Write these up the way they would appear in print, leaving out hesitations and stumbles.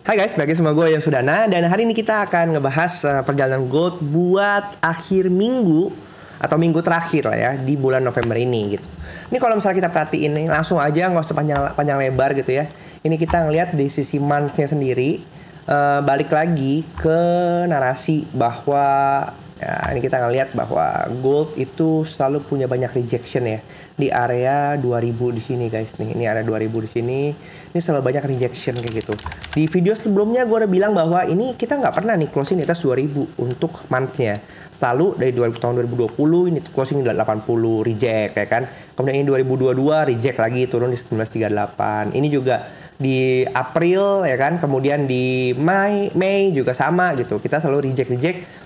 Hai guys, balik lagi sama gue yang Sudana. Dan hari ini kita akan ngebahas perjalanan gold buat akhir minggu atau minggu terakhir lah ya di bulan November ini gitu. Ini kalau misalnya kita perhatiin nih, langsung aja nggak usah panjang lebar gitu ya. Ini kita ngelihat di sisi month-nya sendiri, balik lagi ke narasi bahwa ya, ini kita ngelihat bahwa gold itu selalu punya banyak rejection ya di area 2000 di sini guys nih. Ini area 2000 di sini. Ini selalu banyak rejection kayak gitu. Di video sebelumnya gue udah bilang bahwa ini kita nggak pernah nih closing di atas 2000 untuk month-nya. Selalu dari tahun 2020 ini closing di 80 reject ya kan. Kemudian ini 2022 reject lagi turun di 1938. Ini juga di April ya kan, kemudian di Mei juga sama gitu. Kita selalu reject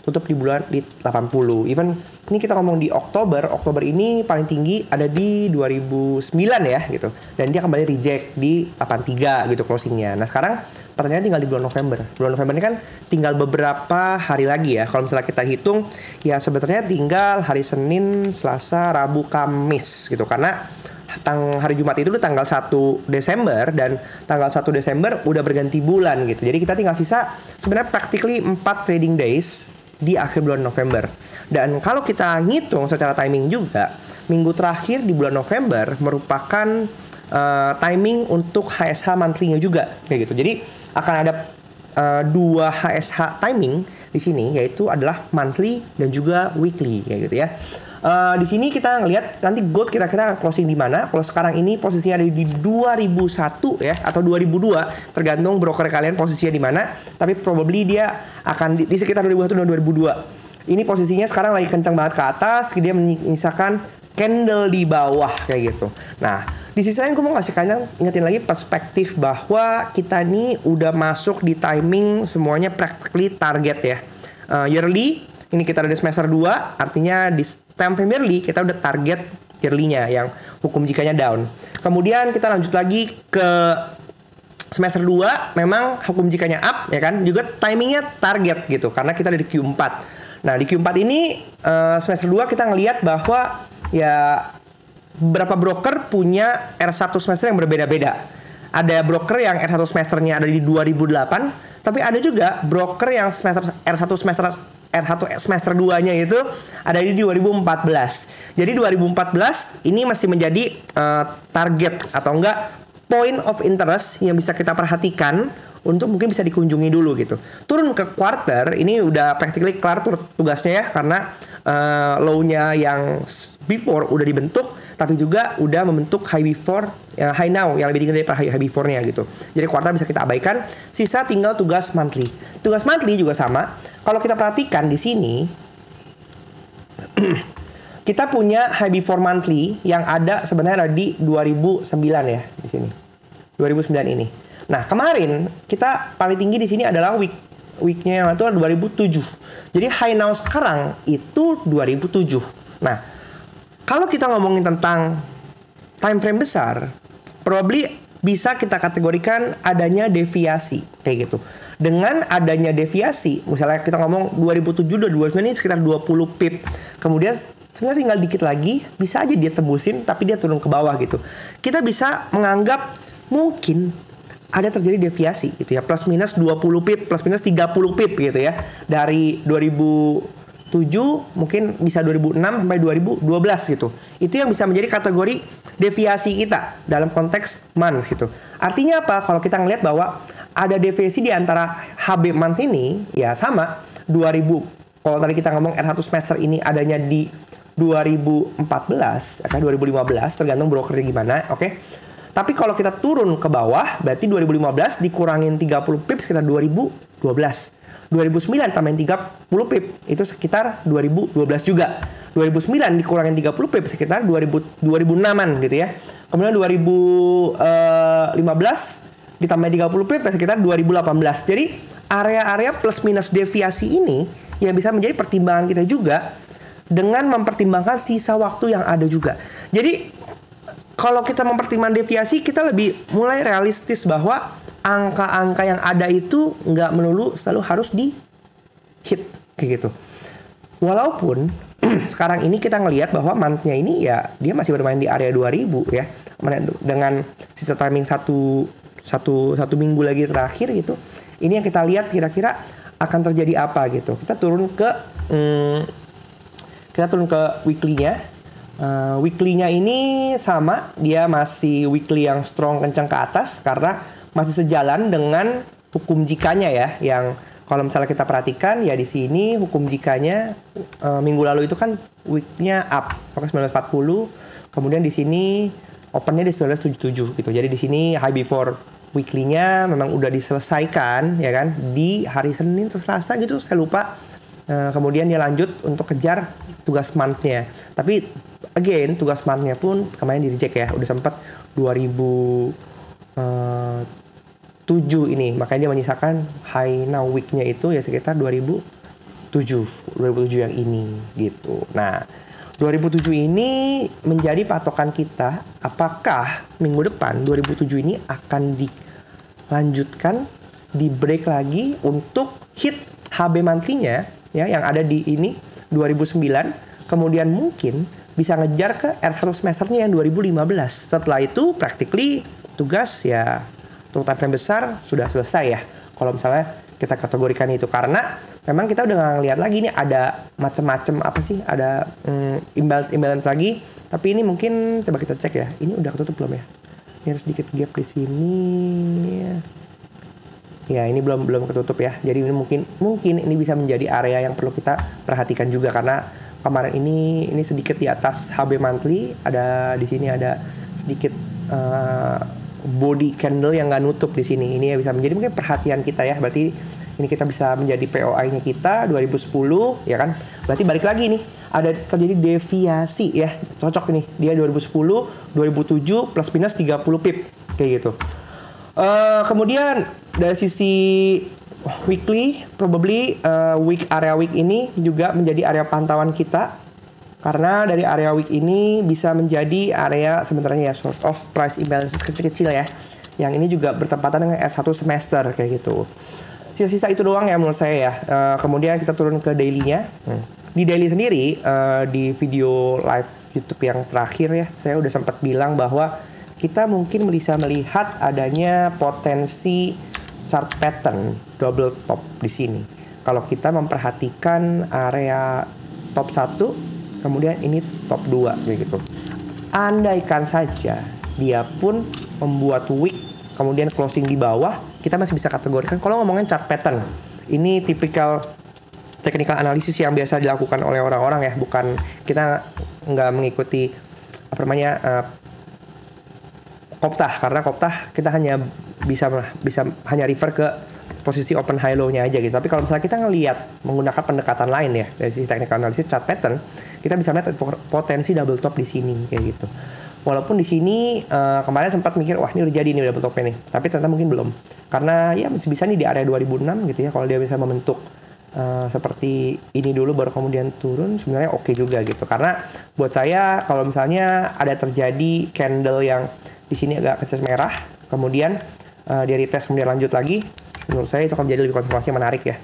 tutup di bulan di 80. Even ini kita ngomong di Oktober ini paling tinggi ada di 2009 ya gitu. Dan dia kembali reject di 83 gitu closingnya. Nah sekarang pertanyaannya tinggal di bulan November. Bulan November ini kan tinggal beberapa hari lagi ya. Kalau misalnya kita hitung ya sebenarnya tinggal hari Senin, Selasa, Rabu, Kamis gitu. Karena hari Jumat itu tanggal 1 Desember dan tanggal 1 Desember udah berganti bulan gitu. Jadi kita tinggal sisa sebenarnya practically 4 trading days di akhir bulan November. Dan kalau kita ngitung secara timing juga, minggu terakhir di bulan November merupakan timing untuk HSH monthly-nya juga kayak gitu. Jadi akan ada dua HSH timing di sini, yaitu adalah monthly dan juga weekly kayak gitu ya. Di sini kita ngelihat nanti gold kira-kira closing di mana. Kalau sekarang ini posisinya ada di 2001 ya atau 2002, tergantung broker kalian posisinya di mana. Tapi probably dia akan di sekitar 2001 dan 2002. Ini posisinya sekarang lagi kencang banget ke atas, dia menyisakan candle di bawah kayak gitu. Nah, di sisi lain gue mau ngasih kalian ingetin lagi perspektif bahwa kita ini udah masuk di timing semuanya practically target ya. Yearly ini kita ada di semester 2, artinya di time frame yearly kita udah target yearly-nya yang hukum jikanya down. Kemudian kita lanjut lagi ke semester 2, memang hukum jikanya up ya kan, juga timingnya target gitu karena kita ada di Q4. Nah di Q4 ini semester 2 kita ngelihat bahwa ya beberapa broker punya R1 semester yang berbeda-beda. Ada broker yang R1 semesternya ada di 2008, tapi ada juga broker yang R1 semester 2-nya itu ada di 2014. Jadi 2014 ini masih menjadi target atau enggak point of interest yang bisa kita perhatikan untuk mungkin bisa dikunjungi dulu gitu. Turun ke quarter ini udah practically kelar tugasnya ya karena low-nya yang before udah dibentuk, tapi juga udah membentuk high before, high now yang lebih tinggi daripada high before-nya gitu. Jadi quarter bisa kita abaikan, sisa tinggal tugas monthly. Tugas monthly juga sama. Kalau kita perhatikan di sini, kita punya high before monthly yang ada sebenarnya di 2009 ya di sini. 2009 ini. Nah, kemarin kita paling tinggi di sini adalah weeknya yang itu adalah 2007. Jadi high now sekarang itu 2007. Nah, kalau kita ngomongin tentang time frame besar, probably bisa kita kategorikan adanya deviasi kayak gitu. Dengan adanya deviasi, misalnya kita ngomong 2007 dan 2009 ini sekitar 20 pip. Kemudian sebenarnya tinggal dikit lagi, bisa aja dia tembusin tapi dia turun ke bawah gitu. Kita bisa menganggap mungkin ada terjadi deviasi gitu ya, plus minus 20 pip, plus minus 30 pip gitu ya. Dari 2007 mungkin bisa 2006 sampai 2012 gitu. Itu yang bisa menjadi kategori deviasi kita dalam konteks month gitu. Artinya apa? Kalau kita ngelihat bahwa ada deviasi di antara HB month ini ya sama 2000. Kalau tadi kita ngomong R1 semester ini adanya di 2014 atau 2015 tergantung brokernya gimana, oke? Tapi kalau kita turun ke bawah, berarti 2015 dikurangin 30 pip sekitar 2012. 2009 tambahin 30 pip, itu sekitar 2012 juga. 2009 dikurangin 30 pip sekitar 2006-an gitu ya. Kemudian 2015 ditambah 30 pip sekitar 2018. Jadi area-area plus minus deviasi ini yang bisa menjadi pertimbangan kita juga dengan mempertimbangkan sisa waktu yang ada juga. Jadi kalau kita mempertimbangkan deviasi, kita lebih mulai realistis bahwa angka-angka yang ada itu nggak melulu selalu harus di hit kayak gitu. Walaupun sekarang ini kita ngelihat bahwa month-nya ini ya dia masih bermain di area 2000 ya, dengan sisa timing satu minggu lagi terakhir gitu. Ini yang kita lihat kira-kira akan terjadi apa gitu. Kita turun ke weekly-nya. Weekly-nya ini sama, dia masih weekly yang strong kencang ke atas karena masih sejalan dengan hukum jikanya ya, yang kalau misalnya kita perhatikan ya di sini hukum jikanya minggu lalu itu kan week-nya up maka 1940, kemudian di sini open-nya di 1977 gitu. Jadi di sini high before weekly-nya memang udah diselesaikan ya kan di hari Senin atau Selasa gitu, saya lupa. Kemudian dia lanjut untuk kejar tugas month-nya. Tapi again tugas month-nya pun kemarin di reject ya, udah sempat 2007 ini, makanya dia menyisakan high now week-nya itu ya sekitar 2007 yang ini gitu. Nah 2007 ini menjadi patokan kita apakah minggu depan 2007 ini akan dilanjutkan, di break lagi untuk hit HB monthly-nya ya, yang ada di ini 2009, kemudian mungkin bisa ngejar ke R1 semesternya yang 2015. Setelah itu practically tugas ya untuk time frame besar sudah selesai ya kalau misalnya kita kategorikan itu, karena memang kita udah nggak ngeliat lagi ini ada macam-macam apa sih, ada imbalance lagi. Tapi ini mungkin coba kita cek ya, ini udah ketutup belum ya, ini harus sedikit gap di sini ya, ini belum ketutup ya. Jadi ini mungkin ini bisa menjadi area yang perlu kita perhatikan juga, karena kemarin ini sedikit di atas HB monthly, ada di sini ada sedikit body candle yang nggak nutup di sini. Ini ya bisa menjadi mungkin perhatian kita ya. Berarti ini kita bisa menjadi POI-nya kita 2010 ya kan. Berarti balik lagi nih, ada terjadi deviasi ya. Cocok nih. Dia 2010, 2007 plus minus 30 pip kayak gitu. Kemudian dari sisi weekly, probably area week ini juga menjadi area pantauan kita, karena dari area week ini bisa menjadi area sebenarnya ya sort of price imbalances kecil-kecil ya, yang ini juga bertepatan dengan R1 semester kayak gitu. Sisa-sisa itu doang ya menurut saya ya. Kemudian kita turun ke daily-nya. Di daily sendiri, di video live YouTube yang terakhir ya, saya udah sempat bilang bahwa kita mungkin bisa melihat adanya potensi chart pattern double top di sini. Kalau kita memperhatikan area top 1, kemudian ini top 2 begitu. Andaikan saja dia pun membuat wick kemudian closing di bawah, kita masih bisa kategorikan kalau ngomongin chart pattern. Ini tipikal technical analysis yang biasa dilakukan oleh orang-orang ya, bukan kita nggak mengikuti apa namanya Koptah, karena Koptah kita hanya bisa hanya refer ke posisi open high low-nya aja gitu. Tapi kalau misalnya kita ngelihat menggunakan pendekatan lain ya dari sisi technical analysis chart pattern, kita bisa melihat potensi double top di sini kayak gitu. Walaupun di sini kemarin sempat mikir wah ini udah jadi nih double top-nya nih, tapi ternyata mungkin belum. Karena ya masih bisa nih di area 2006 gitu ya, kalau dia bisa membentuk seperti ini dulu baru kemudian turun, sebenarnya oke juga gitu. Karena buat saya kalau misalnya ada terjadi candle yang di sini agak kecil merah, kemudian dia retest kemudian lanjut lagi, menurut saya itu akan menjadi lebih konfirmasi menarik ya.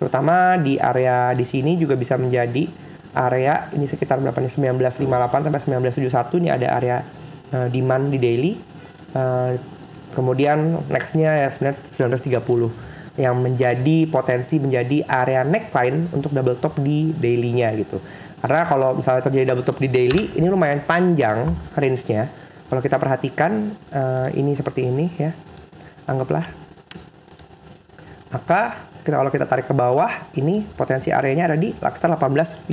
Terutama di area di sini juga bisa menjadi area ini sekitar berapa nih, 1958 sampai 1971, ini ada area demand di daily. Kemudian nextnya ya sebenarnya 1930 yang menjadi potensi menjadi area neckline untuk double top di daily-nya gitu. Karena kalau misalnya terjadi double top di daily, ini lumayan panjang range-nya. Kalau kita perhatikan ini seperti ini ya, anggaplah. Maka kalau kita tarik ke bawah, ini potensi areanya ada di sekitar 1850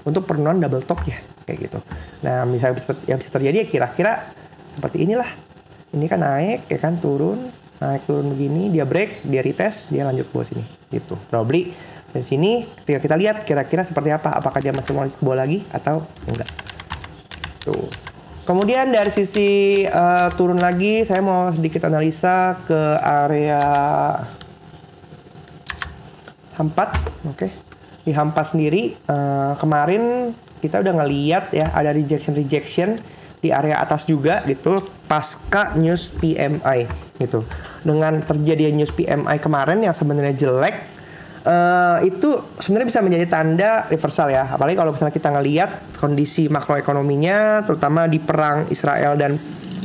untuk pertemuan double top ya kayak gitu. Nah, misalnya yang bisa terjadi ya kira-kira seperti inilah. Ini kan naik ya kan, naik turun begini, dia break, dia retest, dia lanjut ke bawah sini gitu. Probably dari sini ketika kita lihat kira-kira seperti apa, apakah dia masih mau lanjut ke bawah lagi atau enggak. Tuh. Kemudian dari sisi turun lagi, saya mau sedikit analisa ke area H4, oke. Di H4 sendiri kemarin kita udah ngeliat ya ada rejection di area atas juga gitu pasca news PMI gitu. Dengan terjadinya news PMI kemarin yang sebenarnya jelek, itu sebenarnya bisa menjadi tanda reversal ya. Apalagi kalau misalnya kita ngelihat kondisi makroekonominya, terutama di perang Israel dan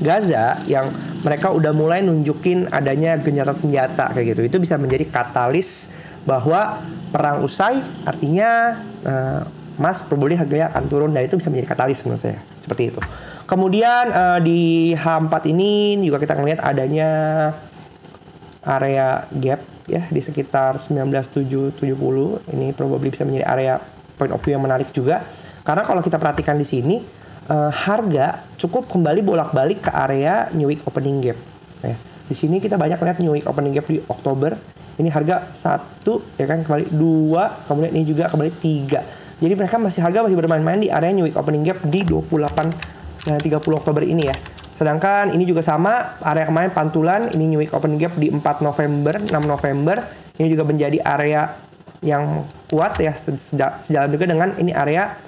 Gaza yang mereka udah mulai nunjukin adanya gencatan senjata kayak gitu. Itu bisa menjadi katalis bahwa perang usai, artinya emas probably harganya akan turun, dan itu bisa menjadi katalis menurut saya. Seperti itu. Kemudian di H4 ini juga kita ngelihat adanya area gap ya di sekitar 19.770. Ini probably bisa menjadi area point of view yang menarik juga. Karena kalau kita perhatikan di sini harga cukup kembali bolak-balik ke area New Week Opening Gap. Ya. Di sini kita banyak lihat New Week Opening Gap di Oktober. Ini harga 1 ya kan, kembali 2, kemudian ini juga kembali 3. Jadi mereka harga masih bermain-main di area New Week Opening Gap di 28 dan 30 Oktober ini ya. Sedangkan ini juga sama, area kemarin pantulan, ini New Week Opening Gap di 4 November, 6 November. Ini juga menjadi area yang kuat ya, sejalan juga dengan ini area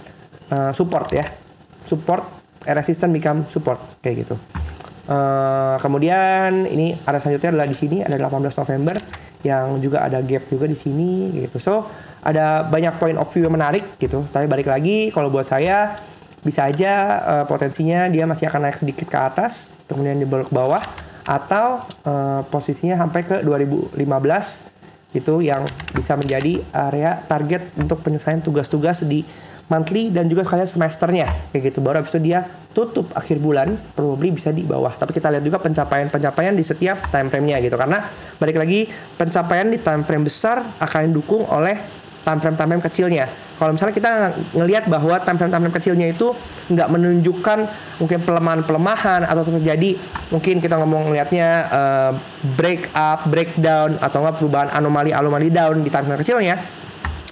support ya. Support, resistance become support kayak gitu. Kemudian ini area selanjutnya adalah di sini ada 18 November yang juga ada gap juga di sini gitu. So ada banyak point of view yang menarik gitu. Tapi balik lagi kalau buat saya bisa aja potensinya dia masih akan naik sedikit ke atas, kemudian dibalik ke bawah, atau posisinya sampai ke 2015 itu yang bisa menjadi area target untuk penyelesaian tugas-tugas di monthly dan juga sekalian semesternya kayak gitu. Baru habis itu dia tutup akhir bulan probably bisa di bawah. Tapi kita lihat juga pencapaian di setiap time frame-nya gitu. Karena balik lagi pencapaian di time frame besar akan didukung oleh time frame kecilnya. Kalau misalnya kita ngelihat bahwa time frame kecilnya itu nggak menunjukkan mungkin pelemahan atau terjadi mungkin kita ngomong ngelihatnya break up, breakdown atau nggak perubahan anomali down di time frame kecilnya,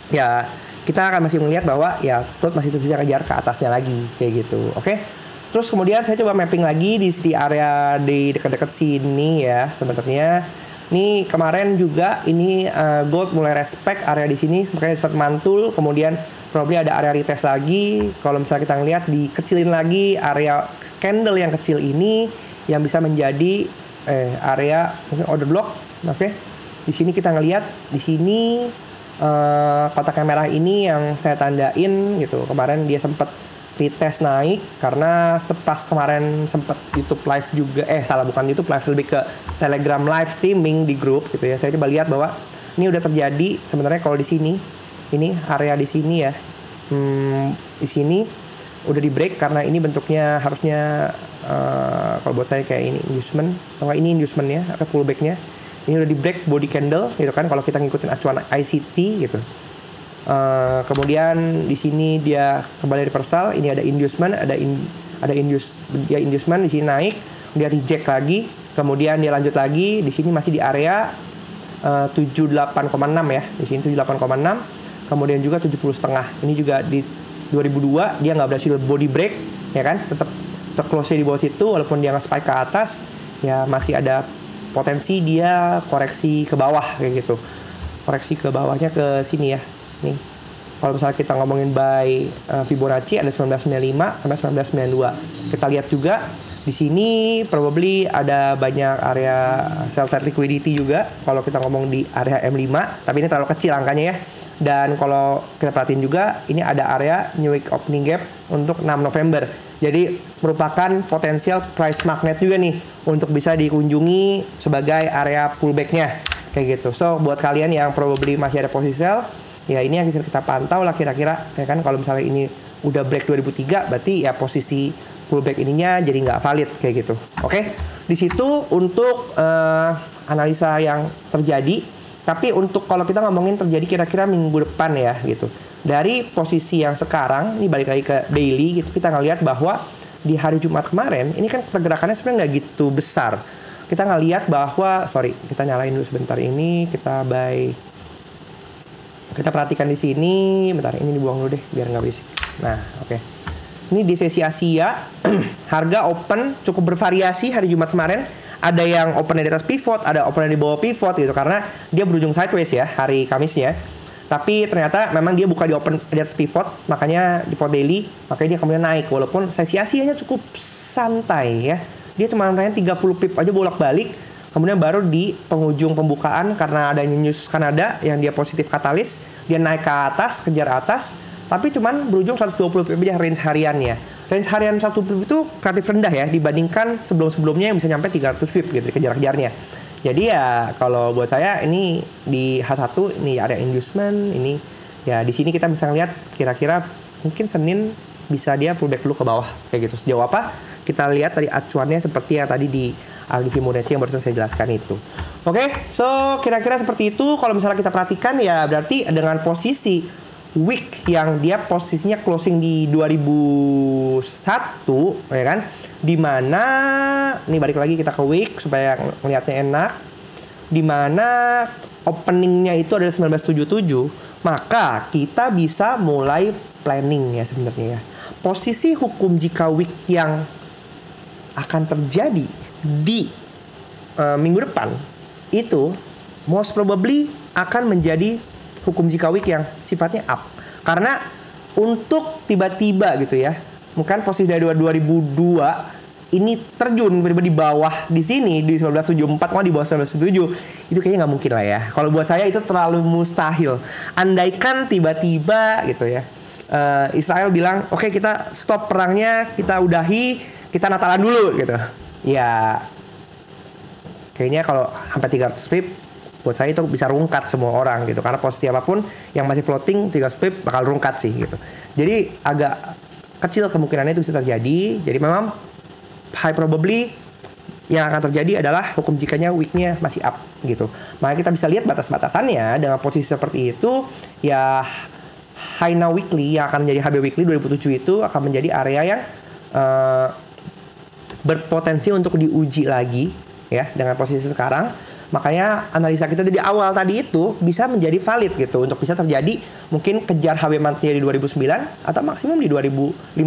ya kita akan masih melihat bahwa ya gold masih bisa kejar ke atasnya lagi kayak gitu. Oke. Terus kemudian saya coba mapping lagi di area di dekat-dekat sini ya sebenarnya. Ini kemarin juga ini gold mulai respect area di sini, makanya sempat mantul, kemudian probably ada area retest lagi. Kalau misalnya kita ngelihat dikecilin lagi area candle yang kecil ini yang bisa menjadi area mungkin order block. Oke. Di sini kita ngelihat di sini kotak yang merah ini yang saya tandain gitu. Kemarin dia sempat retest naik karena pas kemarin sempat YouTube live juga, bukan YouTube live, lebih ke Telegram live streaming di grup gitu ya. Saya coba lihat bahwa ini udah terjadi sebenarnya kalau di sini, ini area di sini ya, di sini udah di break karena ini bentuknya harusnya kalau buat saya kayak ini inducement atau ini inducement ya, atau pullbacknya. Ini udah di break body candle gitu kan kalau kita ngikutin acuan ICT gitu. Kemudian di sini dia kembali reversal, ini ada inducement, dia inducement di sini naik, dia reject lagi, kemudian dia lanjut lagi di sini masih di area 78,6 ya. Di sini 78,6, kemudian juga 70,5. Ini juga di 2002 dia nggak berhasil body break ya kan, tetap close di bawah situ walaupun dia nge-spike ke atas, ya masih ada potensi dia koreksi ke bawah kayak gitu. Koreksi ke bawahnya ke sini ya. Nih. Kalau misalnya kita ngomongin by Fibonacci ada 1995 sampai 1992. Kita lihat juga di sini probably ada banyak area sell side liquidity juga kalau kita ngomong di area M5, tapi ini terlalu kecil angkanya ya. Dan kalau kita perhatiin juga ini ada area New Week Opening Gap untuk 6 November. Jadi merupakan potensial price magnet juga nih untuk bisa dikunjungi sebagai area pullback-nya kayak gitu. So buat kalian yang probably masih ada posisi sell, ya ini yang kita pantau lah kira-kira ya kan. Kalau misalnya ini udah break 2003 berarti ya posisi pullback ininya jadi nggak valid kayak gitu. Oke. Di situ untuk analisa yang terjadi. Tapi untuk kalau kita ngomongin terjadi kira-kira minggu depan ya gitu. Dari posisi yang sekarang, ini balik lagi ke daily gitu, kita ngelihat bahwa di hari Jumat kemarin, ini kan pergerakannya sebenarnya nggak gitu besar. Kita ngelihat bahwa, kita nyalain dulu sebentar ini, kita perhatikan di sini, bentar ini dibuang dulu deh, biar nggak berisik. Nah, oke. Ini di sesi Asia, harga open cukup bervariasi hari Jumat kemarin. Ada yang open di atas pivot, ada open di bawah pivot gitu, karena dia berujung sideways ya hari Kamisnya. Tapi ternyata memang dia buka di open di atas pivot, makanya di pivot daily, makanya dia kemudian naik. Walaupun sesi Asianya cukup santai ya. Dia cuma naik 30 pip aja bolak-balik. Kemudian baru di penghujung pembukaan karena adanya news Kanada yang dia positif katalis, dia naik ke atas, kejar atas. Tapi cuman berujung 120 pip aja range hariannya. range harian satu pip itu relatif rendah ya dibandingkan sebelum-sebelumnya yang bisa nyampe 300 pip gitu kejar-kejarnya. Jadi ya kalau buat saya ini di H1 ini area inducement ini ya di sini kita bisa ngeliat kira-kira mungkin Senin bisa dia pullback dulu ke bawah kayak gitu. Sejauh apa? Kita lihat dari acuannya seperti yang tadi di Aldi Fibonacci yang barusan saya jelaskan itu. Oke, so kira-kira seperti itu. Kalau misalnya kita perhatikan ya berarti dengan posisi week yang dia posisinya closing di 2001 ya kan, dimana ini balik lagi kita ke week supaya ngeliatnya enak, dimana openingnya itu adalah 1977, maka kita bisa mulai planning ya sebenarnya ya. Posisi hukum jika week yang akan terjadi di minggu depan itu most probably akan menjadi hukum jika week yang sifatnya up. Karena untuk tiba-tiba gitu ya, bukan posisi dari 2002 ini terjun tiba-tiba di bawah di sini di 1974 kalau di bawah 1977 itu kayaknya nggak mungkin lah ya. Kalau buat saya itu terlalu mustahil. Andaikan tiba-tiba gitu ya, Israel bilang oke, kita stop perangnya, kita udahi, kita Natalan dulu gitu. Ya kayaknya kalau sampai 300 pip buat saya itu bisa rungkat semua orang gitu, karena posisi apapun yang masih floating 300 pip bakal rungkat sih gitu. Jadi agak kecil kemungkinannya itu bisa terjadi. Jadi memang high probably yang akan terjadi adalah hukum jikanya weeknya masih up gitu. Maka kita bisa lihat batas-batasannya dengan posisi seperti itu ya. High now weekly yang akan menjadi HB weekly 2007 itu akan menjadi area yang berpotensi untuk diuji lagi ya dengan posisi sekarang. Makanya analisa kita dari awal tadi itu bisa menjadi valid gitu untuk bisa terjadi mungkin kejar HB monthly di 2009 atau maksimum di 2015.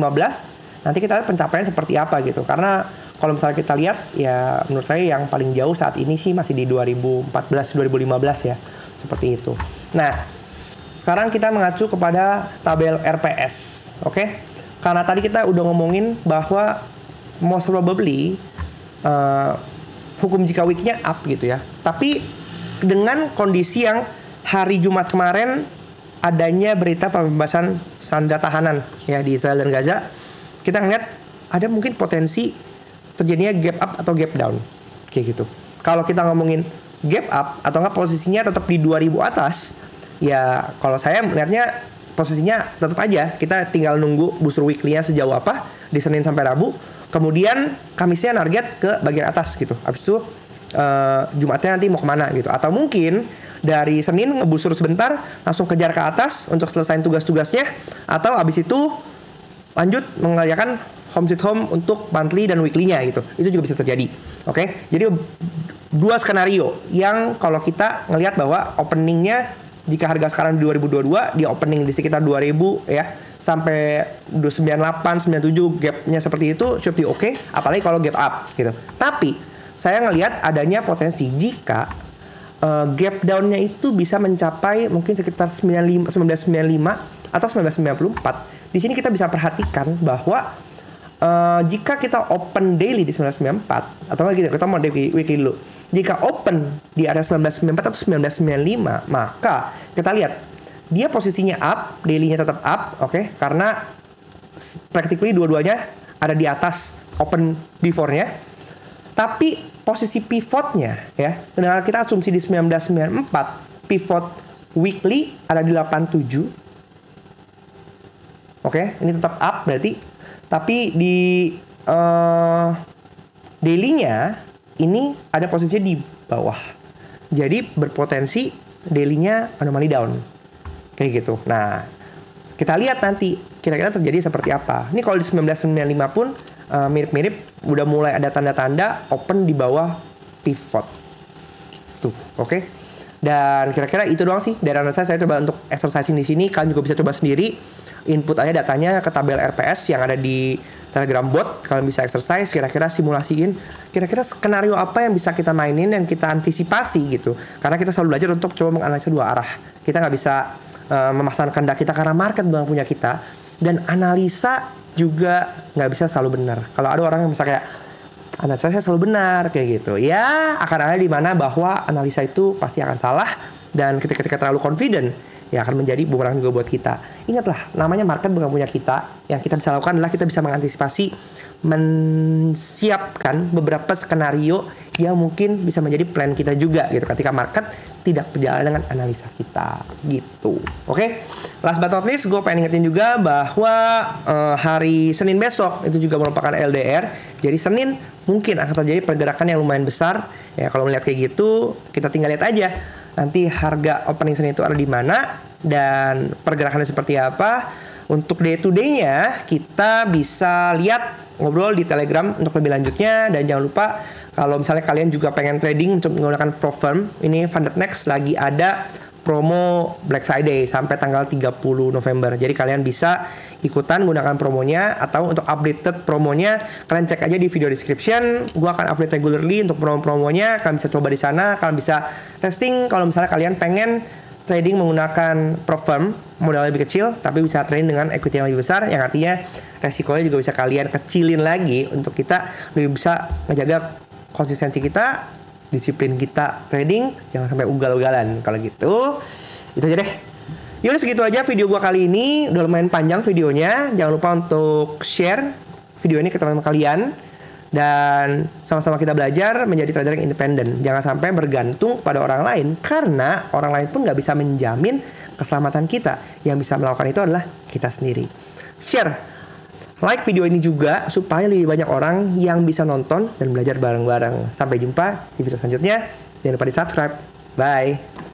Nanti kita lihat pencapaian seperti apa gitu. Karena kalau misalnya kita lihat ya menurut saya yang paling jauh saat ini sih masih di 2014-2015 ya. Seperti itu. Nah, sekarang kita mengacu kepada tabel RPS. Oke? Karena tadi kita udah ngomongin bahwa most probably hukum jika weeknya up gitu ya. Tapi dengan kondisi yang hari Jumat kemarin adanya berita pembebasan sandera tahanan ya di Israel dan Gaza, kita ngeliat ada mungkin potensi terjadinya gap up atau gap down kayak gitu. Kalau kita ngomongin gap up atau nggak posisinya tetap di 2000 atas, ya kalau saya melihatnya posisinya tetap aja kita tinggal nunggu booster weekly-nya sejauh apa di Senin sampai Rabu. Kemudian Kamisnya target ke bagian atas gitu. Habis itu Jumatnya nanti mau kemana gitu. Atau mungkin dari Senin ngebusur sebentar langsung kejar ke atas untuk selesaiin tugas-tugasnya. Atau habis itu lanjut mengerjakan home sweet home untuk monthly dan weekly-nya gitu. Itu juga bisa terjadi. Oke? Jadi dua skenario yang kalau kita ngelihat bahwa openingnya jika harga sekarang di 2022 di opening di sekitar 2000 ya sampai 98, 97 gapnya seperti itu should be oke, apalagi kalau gap up gitu. Tapi saya ngelihat adanya potensi jika gap down-nya itu bisa mencapai mungkin sekitar 1995 atau 1994. Di sini kita bisa perhatikan bahwa jika kita open daily di 1994 atau gitu, kita mau weekly dulu. Jika open di area 1994 atau 1995, maka kita lihat dia posisinya up, daily-nya tetap up, oke? Karena practically dua-duanya ada di atas open before-nya. Tapi posisi pivotnya ya, dengan kita asumsi di 1994, pivot weekly ada di 87. Oke, ini tetap up berarti. Tapi di daily-nya ini ada posisinya di bawah. Jadi berpotensi daily-nya anomali down. Kayak gitu. Nah, kita lihat nanti kira-kira terjadi seperti apa. Ini kalau di 1995 pun mirip-mirip udah mulai ada tanda-tanda open di bawah pivot. Tuh, oke. Dan kira-kira itu doang sih dari analisa saya coba untuk exercise di sini. Kalian juga bisa coba sendiri input aja datanya ke tabel RPS yang ada di Telegram bot. Kalian bisa exercise, kira-kira simulasiin kira-kira skenario apa yang bisa kita mainin dan kita antisipasi gitu. Karena kita selalu belajar untuk coba menganalisa dua arah. Kita nggak bisa memaksakan kehendak kita karena market bukan punya kita, dan analisa juga nggak bisa selalu benar. Kalau ada orang yang misalnya kayak analisa saya selalu benar kayak gitu, ya akan ada di mana bahwa analisa itu pasti akan salah, dan ketika terlalu confident ya akan menjadi bumerang juga buat kita. Ingatlah, namanya market bukan punya kita. Yang kita bisa lakukan adalah kita bisa mengantisipasi, menyiapkan beberapa skenario yang mungkin bisa menjadi plan kita juga gitu ketika market tidak berjalan dengan analisa kita gitu. Oke, last but not least, gue pengen ingetin juga bahwa hari Senin besok itu juga merupakan LDR. Jadi Senin mungkin akan terjadi pergerakan yang lumayan besar. Ya kalau melihat kayak gitu, kita tinggal lihat aja nanti harga opening Senin itu ada di mana dan pergerakannya seperti apa. Untuk day to day-nya kita bisa lihat, ngobrol di Telegram untuk lebih lanjutnya. Dan jangan lupa kalau misalnya kalian juga pengen trading untuk menggunakan Profirm, ini Funded Next lagi ada promo Black Friday sampai tanggal 30 November. Jadi kalian bisa ikutan gunakan promonya, atau untuk updated promonya kalian cek aja di video description. Gua akan update regularly untuk promo-promonya. Kalian bisa coba di sana, kalian bisa testing kalau misalnya kalian pengen trading menggunakan Profirm, modalnya lebih kecil tapi bisa trading dengan equity yang lebih besar, yang artinya resikonya juga bisa kalian kecilin lagi untuk kita lebih bisa ngejaga konsistensi kita, disiplin kita trading, jangan sampai ugal-ugalan. Kalau gitu, itu aja deh. Yaudah segitu aja video gua kali ini, udah lumayan panjang videonya. Jangan lupa untuk share video ini ke teman-teman kalian. Dan sama-sama kita belajar menjadi trader yang independen. Jangan sampai bergantung pada orang lain, karena orang lain pun nggak bisa menjamin keselamatan kita. Yang bisa melakukan itu adalah kita sendiri. Share, like video ini juga supaya lebih banyak orang yang bisa nonton dan belajar bareng-bareng. Sampai jumpa di video selanjutnya. Jangan lupa di subscribe. Bye.